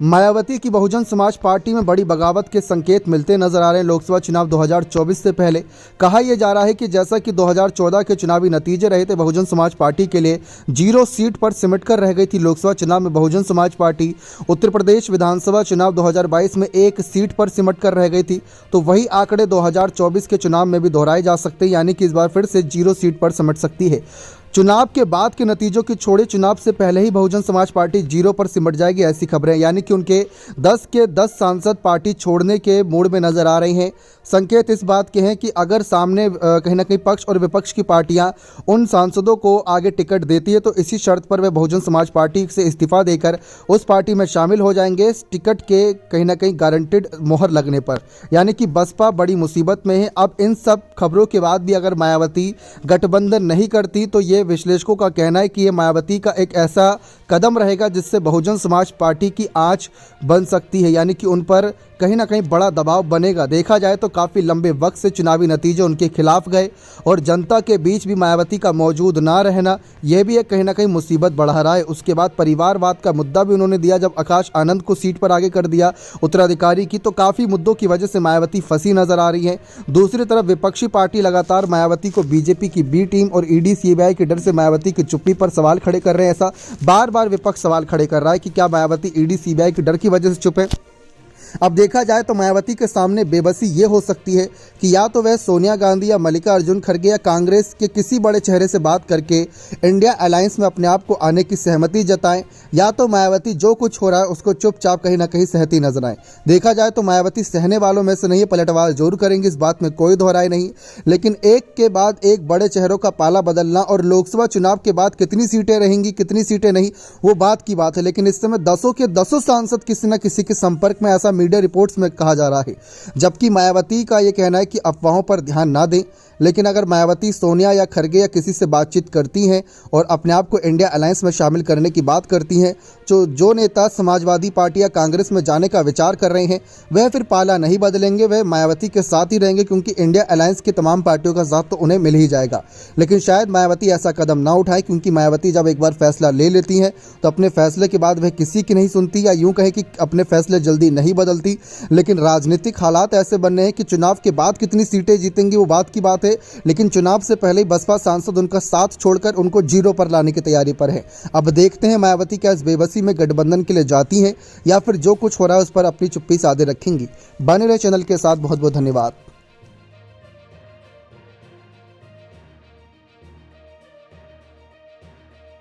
मायावती की बहुजन समाज पार्टी में बड़ी बगावत के संकेत मिलते नजर आ रहे हैं। लोकसभा चुनाव 2024 से पहले कहा यह जा रहा है कि जैसा कि 2014 के चुनावी नतीजे रहे थे, बहुजन समाज पार्टी के लिए 0 सीट पर सिमट कर रह गई थी। लोकसभा चुनाव में बहुजन समाज पार्टी उत्तर प्रदेश विधानसभा चुनाव 2022 में 1 सीट पर सिमट कर रह गई थी, तो वही आंकड़े 2024 के चुनाव में भी दोहराए जा सकते हैं, यानी कि इस बार फिर से 0 सीट पर सिमट सकती है। चुनाव के बाद के नतीजों की छोड़े, चुनाव से पहले ही बहुजन समाज पार्टी 0 पर सिमट जाएगी, ऐसी खबरें, यानी कि उनके 10 के 10 सांसद पार्टी छोड़ने के मूड में नजर आ रहे हैं। संकेत इस बात के हैं कि अगर सामने कहीं ना कहीं पक्ष और विपक्ष की पार्टियां उन सांसदों को आगे टिकट देती है, तो इसी शर्त पर वे बहुजन समाज पार्टी से इस्तीफा देकर उस पार्टी में शामिल हो जाएंगे, टिकट के कहीं ना कहीं गारंटेड मोहर लगने पर। यानी कि बसपा बड़ी मुसीबत में है। अब इन सब खबरों के बाद भी अगर मायावती गठबंधन नहीं करती, तो ये विश्लेषकों का कहना है कि ये मायावती का एक ऐसा कदम रहेगा जिससे बहुजन समाज पार्टी की आंच बन सकती है, यानी कि उन पर कहीं ना कहीं बड़ा दबाव बनेगा। देखा जाए तो काफ़ी लंबे वक्त से चुनावी नतीजे उनके खिलाफ गए और जनता के बीच भी मायावती का मौजूद ना रहना, यह भी एक कहीं ना कहीं मुसीबत बढ़ा रहा है। उसके बाद परिवारवाद का मुद्दा भी उन्होंने दिया, जब आकाश आनंद को सीट पर आगे कर दिया उत्तराधिकारी की, तो काफ़ी मुद्दों की वजह से मायावती फंसी नजर आ रही है। दूसरी तरफ विपक्षी पार्टी लगातार मायावती को बीजेपी की बी टीम और ईडी सीबीआई के डर से मायावती की चुप्पी पर सवाल खड़े कर रहे हैं। ऐसा बार बार विपक्ष सवाल खड़े कर रहा है कि क्या मायावती ईडी सीबीआई के डर की वजह से चुप है। अब देखा जाए तो मायावती के सामने बेबसी ये हो सकती है कि या तो वह सोनिया गांधी या मल्लिकार्जुन खड़गे या कांग्रेस के किसी बड़े चेहरे से बात करके इंडिया अलायंस में अपने आप को आने की सहमति जताएं, या तो मायावती जो कुछ हो रहा है उसको चुपचाप कहीं ना कहीं सहती नजर आए। देखा जाए तो मायावती सहने वालों में से नहीं है, पलटवार जरूर करेंगे, इस बात में कोई दोहराई नहीं, लेकिन एक के बाद एक बड़े चेहरों का पाला बदलना और लोकसभा चुनाव के बाद कितनी सीटें रहेंगी कितनी सीटें नहीं, वो बात की बात है। लेकिन इस समय 10 के 10 सांसद किसी न किसी के संपर्क में, ऐसा मीडिया रिपोर्ट्स में कहा जा रहा है। जबकि मायावती का यह कहना है कि अफवाहों पर ध्यान ना दें, लेकिन अगर मायावती सोनिया या खड़गे या किसी से बातचीत करती हैं और अपने आप को इंडिया अलायंस में शामिल करने की बात करती हैं, जो नेता समाजवादी पार्टी या कांग्रेस में जाने का विचार कर रहे हैं, वह फिर पाला नहीं बदलेंगे, वह मायावती के साथ ही रहेंगे, क्योंकि इंडिया अलायंस की तमाम पार्टियों का साथ तो उन्हें मिल ही जाएगा। लेकिन शायद मायावती ऐसा कदम ना उठाए, क्योंकि मायावती जब एक बार फैसला ले लेती हैं तो अपने फैसले के बाद वह किसी की नहीं सुनती, या यूं कहें कि अपने फैसले जल्दी नहीं बदलती। लेकिन राजनीतिक हालात ऐसे बनने हैं कि चुनाव के बाद कितनी सीटें जीतेंगी वो बात की बात है, लेकिन चुनाव से पहले ही बसपा सांसद उनका साथ छोड़कर उनको 0 पर लाने की तैयारी पर है। अब देखते हैं मायावती क्या इस बेबसी में गठबंधन के लिए जाती हैं, या फिर जो कुछ हो रहा है उस पर अपनी चुप्पी साधे रखेंगी। बने रहे चैनल के साथ, बहुत बहुत धन्यवाद।